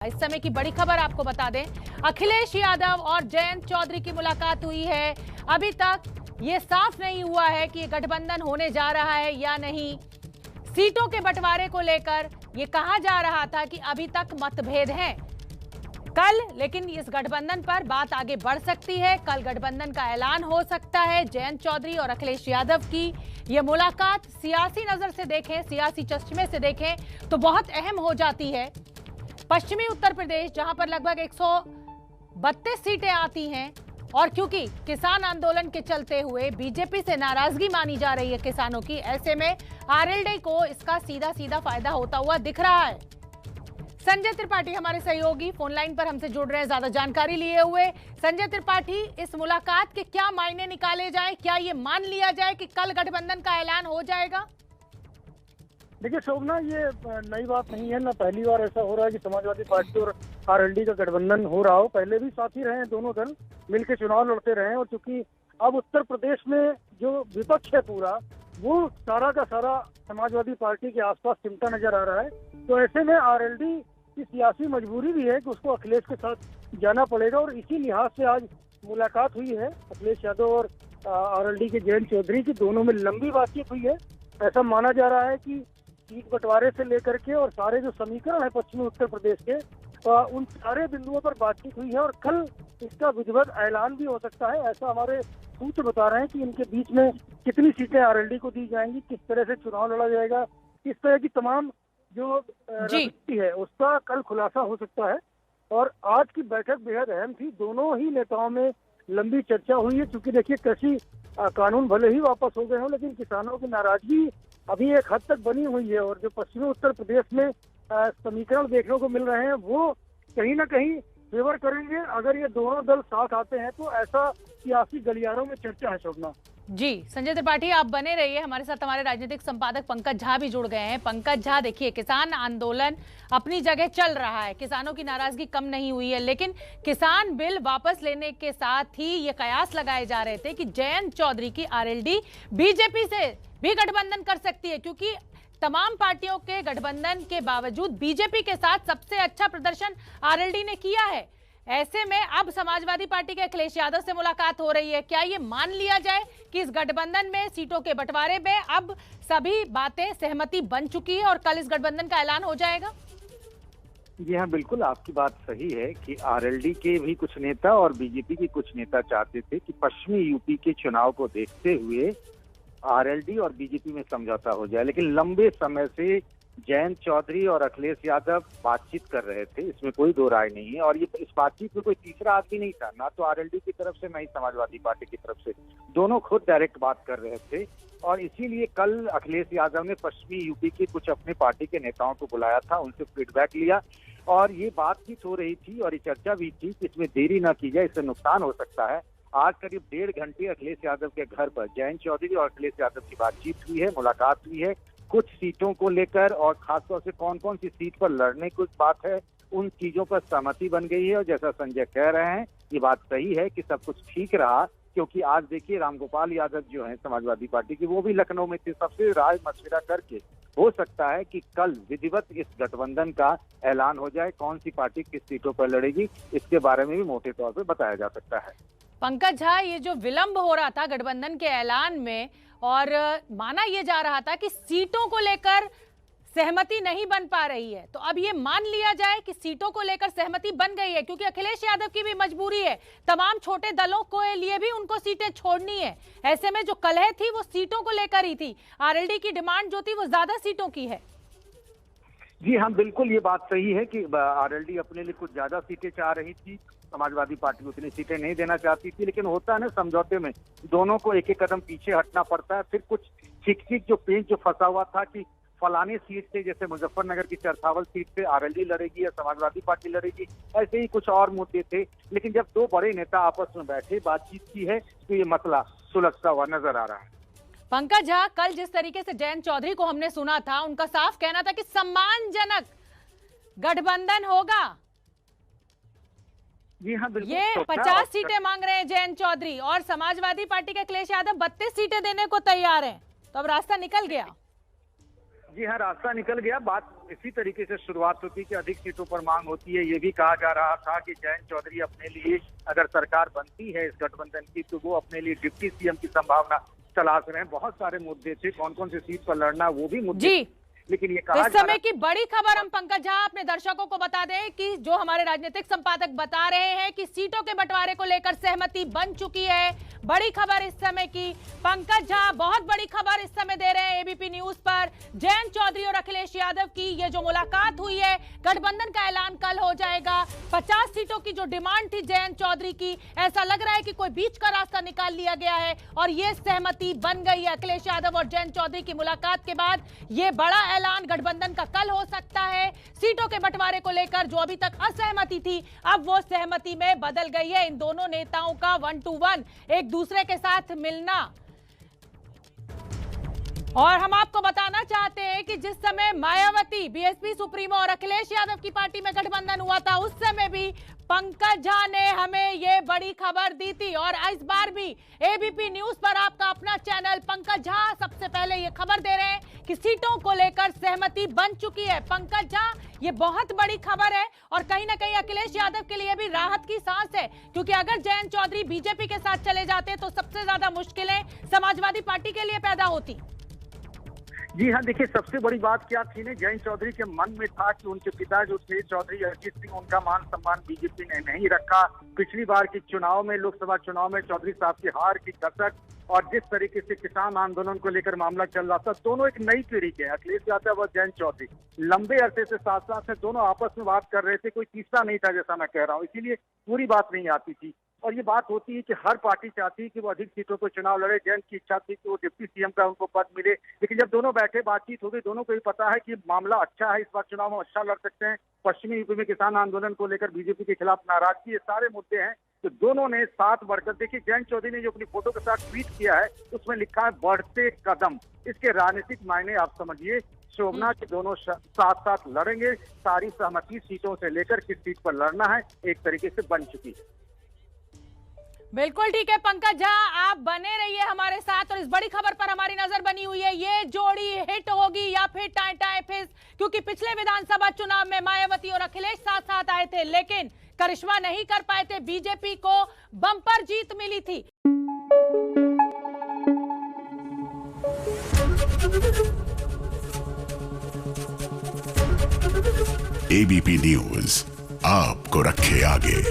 इस समय की बड़ी खबर आपको बता दें, अखिलेश यादव और जयंत चौधरी की मुलाकात हुई है। अभी तक ये साफ नहीं हुआ है कि ये गठबंधन होने जा रहा है या नहीं। सीटों के बंटवारे को लेकर ये कहा जा रहा था कि अभी तक मतभेद हैं। कल लेकिन इस गठबंधन पर बात आगे बढ़ सकती है। कल गठबंधन का ऐलान हो सकता है। जयंत चौधरी और अखिलेश यादव की ये मुलाकात सियासी नजर से देखें, सियासी चश्मे से देखें तो बहुत अहम हो जाती है। पश्चिमी उत्तर प्रदेश जहां पर लगभग 132 सीटें आती हैं और क्योंकि किसान आंदोलन के चलते हुए बीजेपी से नाराजगी मानी जा रही है किसानों की, ऐसे में आरएलडी को इसका सीधा सीधा फायदा होता हुआ दिख रहा है। संजय त्रिपाठी हमारे सहयोगी फोन लाइन पर हमसे जुड़ रहे हैं ज्यादा जानकारी लिए हुए। संजय त्रिपाठी, इस मुलाकात के क्या मायने निकाले जाए? क्या ये मान लिया जाए कि कल गठबंधन का ऐलान हो जाएगा? देखिए शोभना, ये नई बात नहीं है। ना पहली बार ऐसा हो रहा है कि समाजवादी पार्टी और आरएलडी का गठबंधन हो रहा हो। पहले भी साथी रहे हैं, दोनों दल मिलकर चुनाव लड़ते रहे हैं। और चूंकि अब उत्तर प्रदेश में जो विपक्ष है पूरा, वो सारा का सारा समाजवादी पार्टी के आसपास चिमटा नजर आ रहा है। तो ऐसे में आरएलडी की सियासी मजबूरी भी है कि उसको अखिलेश के साथ जाना पड़ेगा। और इसी लिहाज से आज मुलाकात हुई है अखिलेश यादव और आरएलडी के जयंत चौधरी की। दोनों में लंबी बातचीत हुई है। ऐसा माना जा रहा है कि सीट बंटवारे से लेकर के और सारे जो समीकरण है पश्चिमी उत्तर प्रदेश के, उन सारे बिंदुओं पर बातचीत हुई है। और कल इसका विधिवत ऐलान भी हो सकता है। ऐसा हमारे सूत्र बता रहे हैं कि इनके बीच में कितनी सीटें आरएलडी को दी जाएंगी, किस तरह से चुनाव लड़ा जाएगा, इस तरह की तमाम जो रणनीति है उसका कल खुलासा हो सकता है। और आज की बैठक बेहद अहम थी। दोनों ही नेताओं में लंबी चर्चा हुई है। क्योंकि देखिए, कृषि कानून भले ही वापस हो गए हों, लेकिन किसानों की नाराजगी अभी एक हद तक बनी हुई है। और जो पश्चिमी उत्तर प्रदेश में समीकरण देखने को मिल रहे हैं, वो कहीं ना कहीं फेवर करेंगे। अगर ये दोनों दल साथ आते हैं तो ऐसा सियासी गलियारों में चर्चा है। शोभना जी, संजय त्रिपाठी आप बने रहिए हमारे साथ। हमारे राजनीतिक संपादक पंकज झा भी जुड़ गए हैं। पंकज झा, देखिए, किसान आंदोलन अपनी जगह चल रहा है, किसानों की नाराजगी कम नहीं हुई है, लेकिन किसान बिल वापस लेने के साथ ही ये कयास लगाए जा रहे थे कि जयंत चौधरी की आरएलडी बीजेपी से भी गठबंधन कर सकती है। क्योंकि तमाम पार्टियों के गठबंधन के बावजूद बीजेपी के साथ सबसे अच्छा प्रदर्शन आरएलडी ने किया है। ऐसे में अब समाजवादी पार्टी के अखिलेश यादव से मुलाकात हो रही है। क्या ये मान लिया जाए कि इस गठबंधन में सीटों के बंटवारे में अब सभी बातें सहमति बन चुकी है और कल इस गठबंधन का ऐलान हो जाएगा? जी हाँ, बिल्कुल आपकी बात सही है कि आरएलडी के भी कुछ नेता और बीजेपी के कुछ नेता चाहते थे कि पश्चिमी यूपी के चुनाव को देखते हुए आरएलडी और बीजेपी में समझौता हो जाए। लेकिन लंबे समय से जयंत चौधरी और अखिलेश यादव बातचीत कर रहे थे, इसमें कोई दो राय नहीं है। और ये इस बातचीत में कोई तीसरा आदमी नहीं था, ना तो आरएलडी की तरफ से ना ही समाजवादी पार्टी की तरफ से। दोनों खुद डायरेक्ट बात कर रहे थे। और इसीलिए कल अखिलेश यादव ने पश्चिमी यूपी के कुछ अपने पार्टी के नेताओं को बुलाया था, उनसे फीडबैक लिया और ये बातचीत हो रही थी और ये चर्चा भी थी कि इसमें देरी न की जाए, इससे नुकसान हो सकता है। आज करीब 1.5 घंटे अखिलेश यादव के घर पर जयंत चौधरी और अखिलेश यादव की बातचीत हुई है, मुलाकात हुई है। कुछ सीटों को लेकर और खासतौर से कौन कौन सी सीट पर लड़ने की बात है, उन चीजों पर सहमति बन गई है। और जैसा संजय कह रहे हैं, ये बात सही है कि सब कुछ ठीक रहा। क्योंकि आज देखिए, रामगोपाल यादव जो है समाजवादी पार्टी के, वो भी लखनऊ में थे। सबसे राय मशविरा करके हो सकता है कि कल विधिवत इस गठबंधन का ऐलान हो जाए। कौन सी पार्टी किस सीटों पर लड़ेगी, इसके बारे में भी मोटे तौर पर बताया जा सकता है। पंकज झा, ये जो विलंब हो रहा था गठबंधन के ऐलान में और माना यह जा रहा था कि सीटों को लेकर सहमति नहीं बन पा रही है, तो अब ये मान लिया जाए कि सीटों को लेकर सहमति बन गई है। क्योंकि अखिलेश यादव की भी मजबूरी है, तमाम छोटे दलों के लिए भी उनको सीटें छोड़नी है। ऐसे में जो कलह थी वो सीटों को लेकर ही थी। आरएलडी की डिमांड जो थी वो ज्यादा सीटों की है। जी हाँ, बिल्कुल ये बात सही है कि आरएलडी अपने लिए कुछ ज्यादा सीटें चाह रही थी, समाजवादी पार्टी को उतनी सीटें नहीं देना चाहती थी। लेकिन होता है ना, समझौते में दोनों को एक एक कदम पीछे हटना पड़ता है। फिर कुछ छिक जो पेंच जो फंसा हुआ था कि फलाने सीट से, जैसे मुजफ्फरनगर की चरथावल सीट से आरएलडी लड़ेगी या समाजवादी पार्टी लड़ेगी, ऐसे ही कुछ और मुद्दे थे। लेकिन जब दो बड़े नेता आपस में बैठे बातचीत की है तो ये मसला सुलझता हुआ नजर आ रहा है। पंकज झा, कल जिस तरीके से जयंत चौधरी को हमने सुना था, उनका साफ कहना था कि सम्मानजनक गठबंधन होगा। जी हाँ, बिल्कुल। ये 50 सीटें मांग रहे हैं जयंत चौधरी और समाजवादी पार्टी के अखिलेश यादव 32 सीटें देने को तैयार हैं। तो अब रास्ता निकल गया। जी हाँ, रास्ता निकल गया। बात इसी तरीके से शुरुआत होती कि अधिक सीटों पर मांग होती है। ये भी कहा जा रहा था कि जयंत चौधरी अपने लिए, अगर सरकार बनती है इस गठबंधन की, तो वो अपने लिए डिप्टी सीएम की संभावना तलाश रहे हैं। बहुत सारे मुद्दे थे, कौन कौन सी सीट पर लड़ना, वो भी मुद्दे, लेकिन ये कहा इस समय की बड़ी खबर हम पंकज झा अपने दर्शकों को बता दें कि जो हमारे राजनीतिक संपादक बता रहे हैं कि सीटों के बंटवारे को लेकर सहमति बन चुकी है। बड़ी खबर इस समय की पंकज झा बहुत बड़ी खबर इस समय दे रहे हैं एबीपी न्यूज पर। जयंत चौधरी और अखिलेश यादव की ये जो मुलाकात हुई है, गठबंधन का ऐलान कल हो जाएगा। 50 सीटों की जो डिमांड थी जयंत चौधरी की, ऐसा लग रहा है कि कोई बीच का रास्ता निकाल लिया गया है और ये सहमति बन गई है। अखिलेश यादव और जयंत चौधरी की मुलाकात के बाद ये बड़ा ऐलान गठबंधन का कल हो सकता है। सीटों के बंटवारे को लेकर जो अभी तक असहमति थी, अब वो सहमति में बदल गई है। इन दोनों नेताओं का 1 to 1 एक दूसरे के साथ मिलना। और हम आपको बताना चाहते हैं कि जिस समय मायावती, बीएसपी सुप्रीमो और अखिलेश यादव की पार्टी में गठबंधन हुआ था, उस समय भी पंकज झा ने हमें ये बड़ी खबर दी थी। और इस बार भी एबीपी न्यूज पर आपका अपना चैनल पंकज झा सबसे पहले ये खबर दे रहे हैं कि सीटों को लेकर सहमति बन चुकी है। पंकज झा, ये बहुत बड़ी खबर है और कहीं ना कहीं अखिलेश यादव के लिए भी राहत की सांस है, क्योंकि अगर जयंत चौधरी बीजेपी के साथ चले जाते तो सबसे ज्यादा मुश्किलें समाजवादी पार्टी के लिए पैदा होती। जी हाँ, देखिए सबसे बड़ी बात क्या थी ना, जयंत चौधरी के मन में था कि उनके पिता जो थे चौधरी अरजीत सिंह, उनका मान सम्मान बीजेपी ने नहीं रखा। पिछली बार की चुनाव में, लोकसभा चुनाव में चौधरी साहब की हार की कसक और जिस तरीके से किसान आंदोलन को लेकर मामला चल रहा था, दोनों एक नई पीढ़ी के, अखिलेश यादव और जयंत चौधरी लंबे अरसे से साथ साथ में दोनों आपस में बात कर रहे थे। कोई तीसरा नहीं था, जैसा मैं कह रहा हूँ, इसीलिए पूरी बात नहीं आती थी। और ये बात होती है कि हर पार्टी चाहती है कि वो अधिक सीटों पर चुनाव लड़े। जयंत की इच्छा थी कि वो डिप्टी सीएम का उनको पद मिले, लेकिन जब दोनों बैठे, बातचीत हो गई, दोनों को ही पता है कि मामला अच्छा है, इस बार चुनाव में अच्छा लड़ सकते हैं। पश्चिमी यूपी में किसान आंदोलन को लेकर बीजेपी के खिलाफ नाराजगी, ये सारे मुद्दे हैं। तो दोनों ने साथ बढ़कर, देखिए जयंत चौधरी ने जो अपनी फोटो के साथ ट्वीट किया है, उसमें लिखा है बढ़ते कदम। इसके राजनीतिक मायने आप समझिए। शोभना के दोनों साथ साथ लड़ेंगे। सारी सहमति सीटों से लेकर किस सीट पर लड़ना है एक तरीके से बन चुकी है। बिल्कुल ठीक है पंकज झा, आप बने रहिए हमारे साथ और इस बड़ी खबर पर हमारी नजर बनी हुई है। ये जोड़ी हिट होगी या फिर टाई टाई फिस, क्योंकि पिछले विधानसभा चुनाव में मायावती और अखिलेश साथ साथ आए थे, लेकिन करिश्मा नहीं कर पाए थे। बीजेपी को बम्पर जीत मिली थी। एबीपी न्यूज आपको रखे आगे।